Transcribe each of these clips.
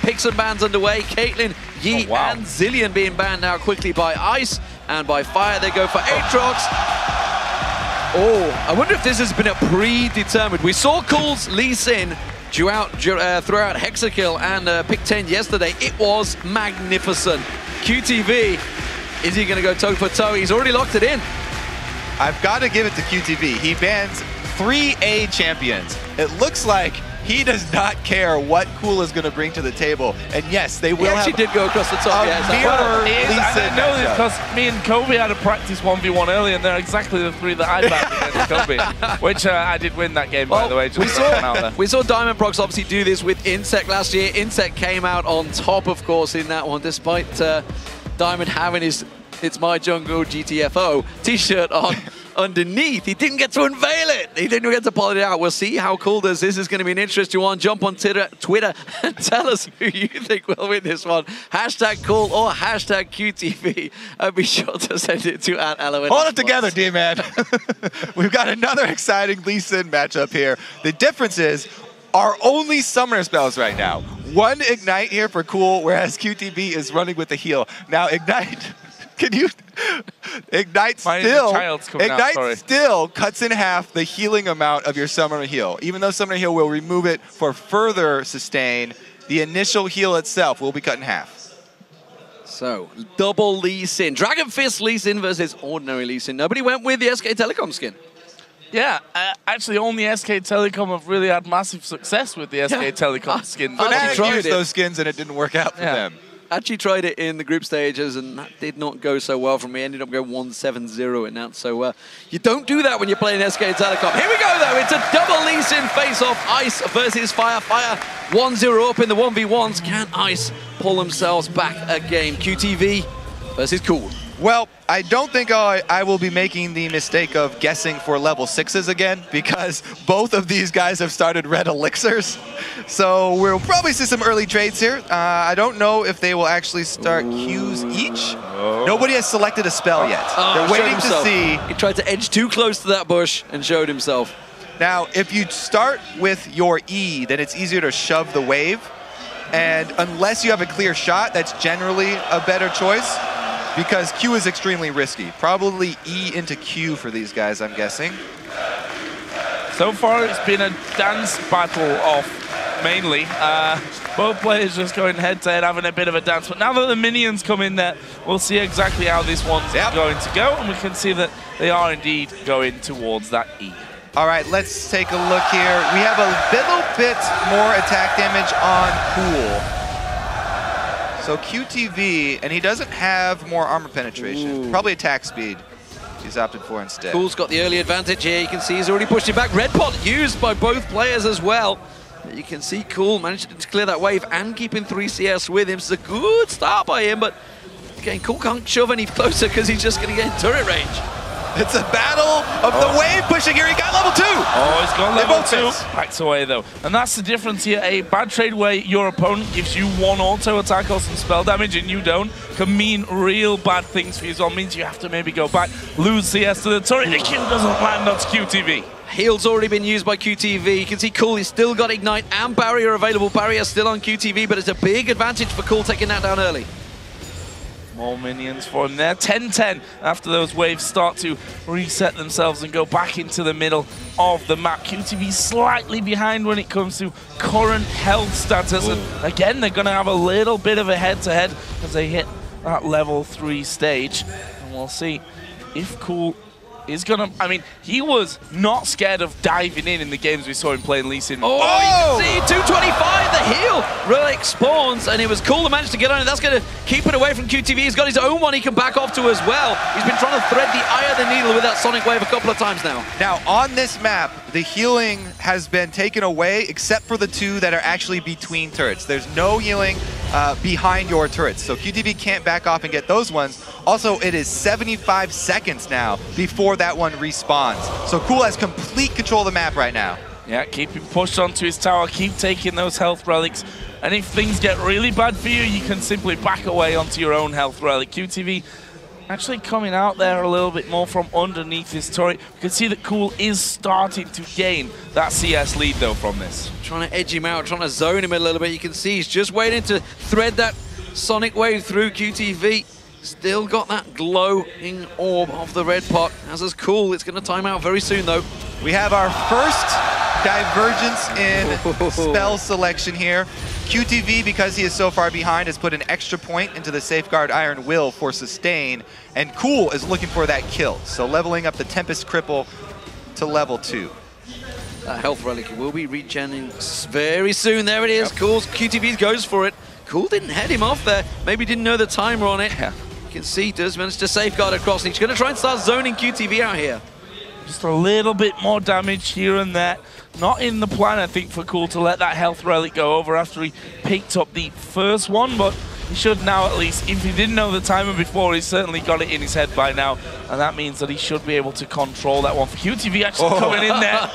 Picks and bans underway. Caitlyn, Yi, and Zillion being banned now quickly by Ice, and by Fire they go for Aatrox. Oh, I wonder if this has been a predetermined. We saw Cool's Lee Sin throw out Hexakill and pick 10 yesterday. It was magnificent. QTV, is he going to go toe for toe? He's already locked it in. I've got to give it to QTV. He bans 3 A champions. It looks like he does not care what Cool is going to bring to the table. And yes, they will actually did go across the top. I know this because me and Kobe had a practice 1v1 earlier, and they're exactly the 3 that I backed against Kobe, which I did win that game, by the way. We saw Diamond Prox obviously do this with Insect last year. Insect came out on top, of course, in that one, despite Diamond having his It's My Jungle GTFO t-shirt on. Underneath, he didn't get to unveil it. He didn't get to pull it out. We'll see how Cool does. This is going to be an interesting one. Jump on Twitter and tell us who you think will win this one. Hashtag Cool or hashtag QTV. And be sure to send it to @LON. Hold it together, D-Man. We've got another exciting Lee Sin matchup here. The difference is our only summoner spells right now. 1 Ignite here for Cool, whereas QTV is running with the heal. Now, Ignite... Can you... Ignite still cuts in half the healing amount of your summoner heal. Even though summoner heal will remove it for further sustain, the initial heal itself will be cut in half. So, double Lee Sin. Dragon Fist Lee Sin versus ordinary Lee Sin. Nobody went with the SK Telecom skin. Yeah, actually only SK Telecom have really had massive success with the SK Telecom skin. Fnatic used those skins and it didn't work out for them. Actually tried it in the group stages, and that did not go so well for me. Ended up going 1-7-0 in that. So you don't do that when you're playing SK Telecom. Here we go, though. It's a double Lee Sin face-off. Ice versus Fire. Fire 1-0 up in the 1v1s. Can Ice pull themselves back a game? QTV versus Cool. Well, I don't think I will be making the mistake of guessing for level 6s again, because both of these guys have started red elixirs. So we'll probably see some early trades here. I don't know if they will actually start Qs each. Nobody has selected a spell yet. They're waiting to see. He tried to edge too close to that bush and showed himself. Now, if you start with your E, then it's easier to shove the wave. And unless you have a clear shot, that's generally a better choice, because Q is extremely risky. Probably E into Q for these guys, I'm guessing. So far, it's been a dance battle off, mainly. Both players just going head-to-head, having a bit of a dance. But now that the minions come in there, we'll see exactly how this one's going to go. And we can see that they are indeed going towards that E. All right, let's take a look here. We have a little bit more attack damage on Cool. So QTV, and he doesn't have more armor penetration. Probably attack speed he's opted for instead. Cool's got the early advantage here. You can see he's already pushed it back. Red pot used by both players as well. You can see Cool managed to clear that wave and keeping 3 CS with him. It's a good start by him, but again, Cool can't shove any closer because he's just going to get in turret range. It's a battle of the wave pushing here. He got level 2. Oh, he's got level 2. Backs away, though. And that's the difference here. A bad trade where your opponent gives you 1 auto attack or some spell damage and you don't can mean real bad things for you. So it means you have to maybe go back, lose CS to the turret. The Q doesn't land on QTV. Heal's already been used by QTV. You can see Cool, he's still got Ignite and Barrier available. Barrier still on QTV, but it's a big advantage for Cool taking that down early. More minions for him there. 10-10 after those waves start to reset themselves and go back into the middle of the map. QTV slightly behind when it comes to current health status. And again, they're going to have a little bit of a head-to-head as they hit that level 3 stage. And we'll see if Cool is going to... I mean, he was not scared of diving in the games we saw him playing Lee Sin. Oh, you can see 225, the heal relic spawns, and it was Cool to manage to get on it. That's going to keep it away from QTV. He's got his own one he can back off to as well. He's been trying to thread the eye of the needle with that Sonic Wave a couple of times now. Now, on this map, the healing has been taken away except for the 2 that are actually between turrets. There's no healing behind your turrets, so QTV can't back off and get those ones. Also, it is 75 seconds now before that one respawns. So Cool has complete control of the map right now. Yeah, keep him pushed onto his tower, keep taking those health relics. And if things get really bad for you, you can simply back away onto your own health relic. QTV actually coming out there a little bit more from underneath this turret. You can see that Cool is starting to gain that CS lead, though, from this. Trying to edge him out, trying to zone him a little bit. You can see he's just waiting to thread that sonic wave through QTV. Still got that glowing orb of the red pot. As is Cool, it's going to time out very soon, though. We have our first divergence in spell selection here. QTV, because he is so far behind, has put an extra point into the Safeguard Iron Will for sustain, and Cool is looking for that kill. So leveling up the Tempest Cripple to level 2. That health relic will be regenning very soon. There it is. Yep. Cool. QTV goes for it. Cool didn't head him off there. Maybe didn't know the timer on it. Yeah. You can see does manage to safeguard across. He's going to try and start zoning QTV out here. Just a little bit more damage here and there. Not in the plan, I think, for Cool to let that health relic go over after he picked up the first one, but he should now at least. If he didn't know the timer before, he's certainly got it in his head by now, and that means that he should be able to control that one. For QTV actually coming in there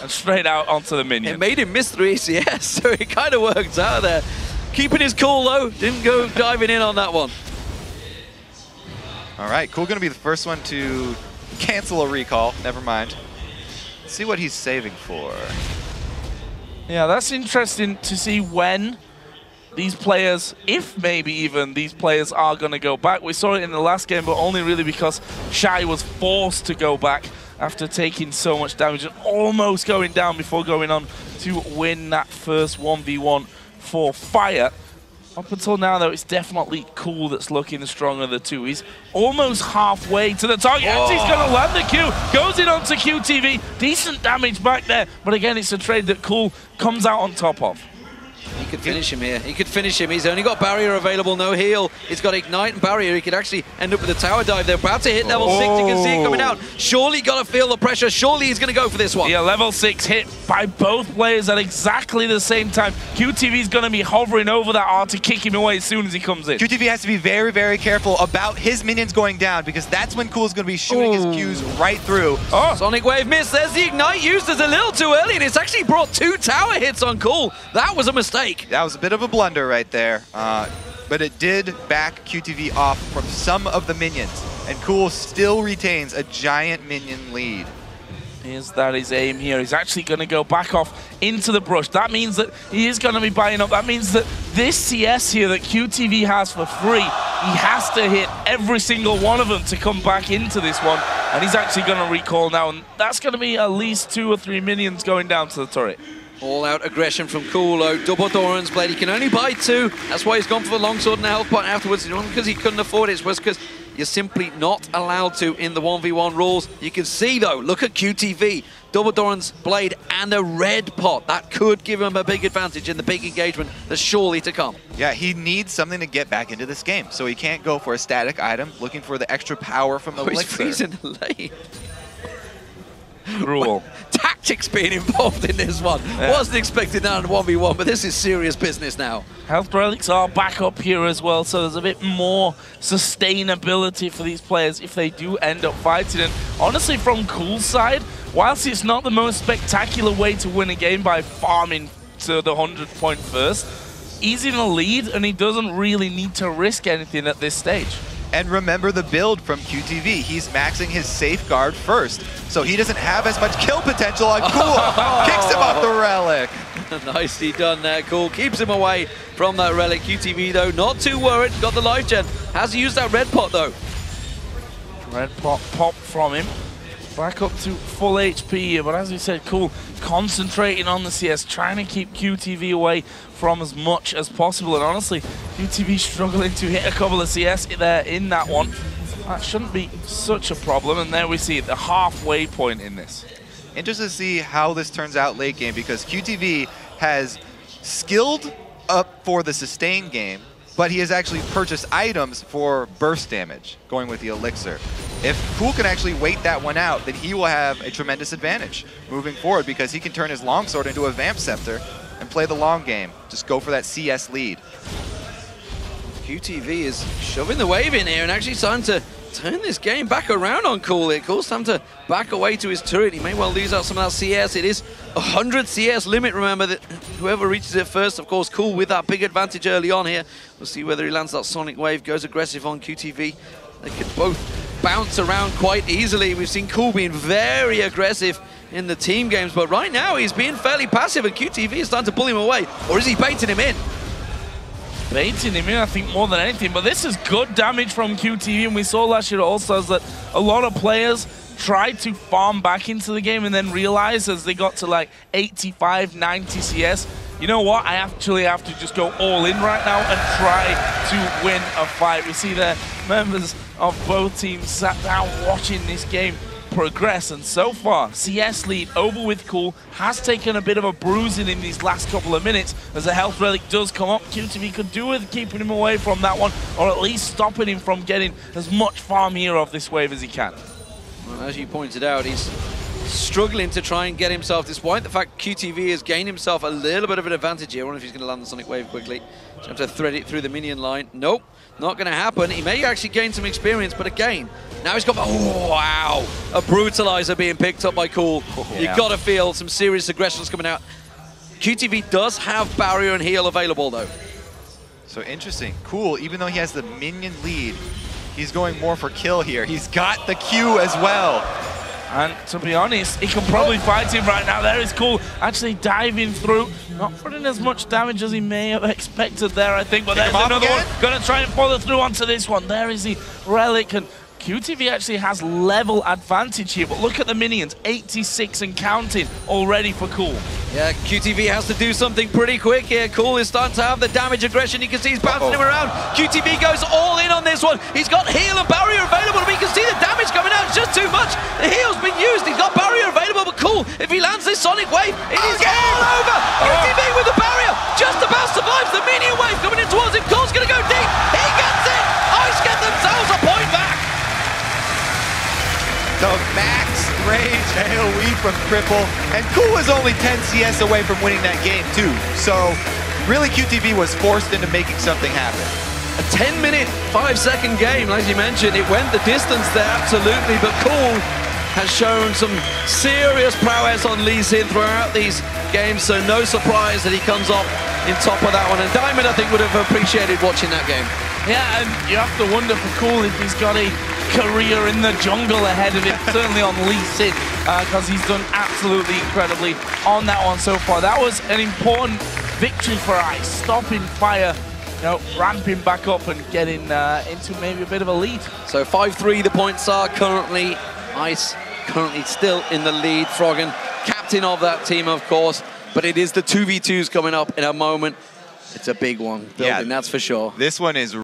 and straight out onto the minion. It made him miss 3 CS, so it kind of worked out there. Keeping his cool, though. Didn't go diving in on that one. All right, Cool going to be the first one to cancel a recall. Never mind. Let's see what he's saving for. Yeah, that's interesting to see when these players, if maybe even these players are going to go back. We saw it in the last game, but only really because Shy was forced to go back after taking so much damage and almost going down before going on to win that first 1v1 for Fire. Up until now, though, it's definitely Cool that's looking the stronger of the two. He's almost halfway to the target. Actually, he's going to land the Q. Goes in onto QTV. Decent damage back there. But again, it's a trade that Cool comes out on top of. He could finish him here. He could finish him. He's only got barrier available, no heal. He's got ignite and barrier. He could actually end up with a tower dive. They're about to hit level 6. You can see it coming out. Surely got to feel the pressure. Surely he's going to go for this one. Yeah, level 6 hit by both players at exactly the same time. QTV's going to be hovering over that R to kick him away as soon as he comes in. QTV has to be very, very careful about his minions going down because that's when Cool's going to be shooting his Qs right through. Oh, Sonic Wave miss. There's the ignite used as a little too early, and it's actually brought 2 tower hits on Cool. That was a mistake. That was a bit of a blunder right there, but it did back QTV off from some of the minions, and Cool still retains a giant minion lead. That his aim here. He's actually going to go back off into the brush. That means that he is going to be buying up. That means that this CS here that QTV has for free, he has to hit every single one of them to come back into this one, and he's actually going to recall now, and that's going to be at least 2 or 3 minions going down to the turret. All-out aggression from Coolo. Double Doran's blade. He can only buy 2. That's why he's gone for the longsword and the health pot afterwards. Not because he couldn't afford it. It was because you're simply not allowed to in the 1v1 rules. You can see, though, look at QTV. Double Doran's blade and a red pot. That could give him a big advantage in the big engagement that's surely to come. Yeah, he needs something to get back into this game. So he can't go for a static item, looking for the extra power from the elixir. He's freezing the lane. Rule. Tactics being involved in this one. Yeah. Wasn't expecting that in 1v1, but this is serious business now. Health relics are back up here as well, so there's a bit more sustainability for these players if they do end up fighting. And honestly, from Cool's side, whilst it's not the most spectacular way to win a game by farming to the 100-point first, he's in a lead and he doesn't really need to risk anything at this stage. And remember the build from QTV. He's maxing his safeguard first, so he doesn't have as much kill potential on Cool. Kicks him off the relic. Nicely done there, Cool. Keeps him away from that relic. QTV, though, not too worried. Got the life gen. Has he used that red pot, though? Red pot popped from him. Back up to full HP here, but as we said, Cool concentrating on the CS, trying to keep QTV away from as much as possible. And honestly, QTV struggling to hit a couple of CS there in that one. That shouldn't be such a problem. And there we see it, the halfway point in this. Interested to see how this turns out late game because QTV has skilled up for the sustain game, but he has actually purchased items for burst damage, going with the elixir. If Cool can actually wait that one out, then he will have a tremendous advantage moving forward because he can turn his longsword into a Vamp Scepter and play the long game. Just go for that CS lead. QTV is shoving the wave in here and actually starting to turn this game back around on Cool here. Cool's time to back away to his turret. He may well lose out some of that CS. It is 100 CS limit, remember, that whoever reaches it first, of course, Cool with that big advantage early on here. We'll see whether he lands that Sonic Wave, goes aggressive on QTV. They can both bounce around quite easily. We've seen Cool being very aggressive in the team games, but right now he's being fairly passive, and QTV is starting to pull him away. Or is he baiting him in? Baiting him in, I think, more than anything. But this is good damage from QTV, and we saw last year also that a lot of players tried to farm back into the game and then realized as they got to like 85, 90 CS, you know what, I actually have to just go all in right now and try to win a fight. We see the members of both teams sat down watching this game progress, and so far CS lead over with Cool has taken a bit of a bruising in these last couple of minutes as the health relic does come up. QTV could do with keeping him away from that one, or at least stopping him from getting as much farm here off this wave as he can. Well, as you pointed out, he's struggling to try and get himself, despite the fact QTV has gained himself a little bit of an advantage here. I wonder if he's going to land the Sonic Wave quickly. Just have to thread it through the minion line. Nope, not going to happen. He may actually gain some experience, but again, now he's got, oh wow, a brutalizer being picked up by Cool. Yeah. You've got to feel some serious aggressions coming out. QTV does have barrier and heal available though. So interesting. Cool, even though he has the minion lead, he's going more for kill here. He's got the Q as well. And to be honest, he can probably fight him right now. There is Cool actually diving through, not putting as much damage as he may have expected there, I think. But there's another one. Going to try and follow through onto this one. There is the relic, and QTV actually has level advantage here. But look at the minions, 86 and counting already for Cool. Yeah, QTV has to do something pretty quick here. Cool is starting to have the damage aggression. You can see he's bouncing him around. QTV goes all in on this one. He's got heal and barrier available. We can see the damage coming out. It's just too much. The heal's been used. He's got barrier available, but Cool, if he lands this Sonic Wave, it is all over. QTV with the barrier just about survives the minion wave coming in towards him. Cool's going to go deep. He gets it. Ice get themselves a point back. The max range AoE from Cripple, and Cool is only 10 CS away from winning that game too. So really QTV was forced into making something happen. A 10-minute, 5-second game, as you mentioned. It went the distance there, absolutely, but Cool has shown some serious prowess on Lee Sin throughout these games, so no surprise that he comes off in top of that one. And Diamond, I think, would have appreciated watching that game. Yeah, and you have to wonder for Cool if he's got a career in the jungle ahead of him, certainly on Lee Sin, because he's done absolutely incredibly on that one so far. That was an important victory for Ice, stopping fire, you know, ramping back up and getting into maybe a bit of a lead. So 5-3 the points are currently. Ice currently still in the lead. Froggen, captain of that team, of course, but it is the 2v2s coming up in a moment. It's a big one building, that's for sure. This one is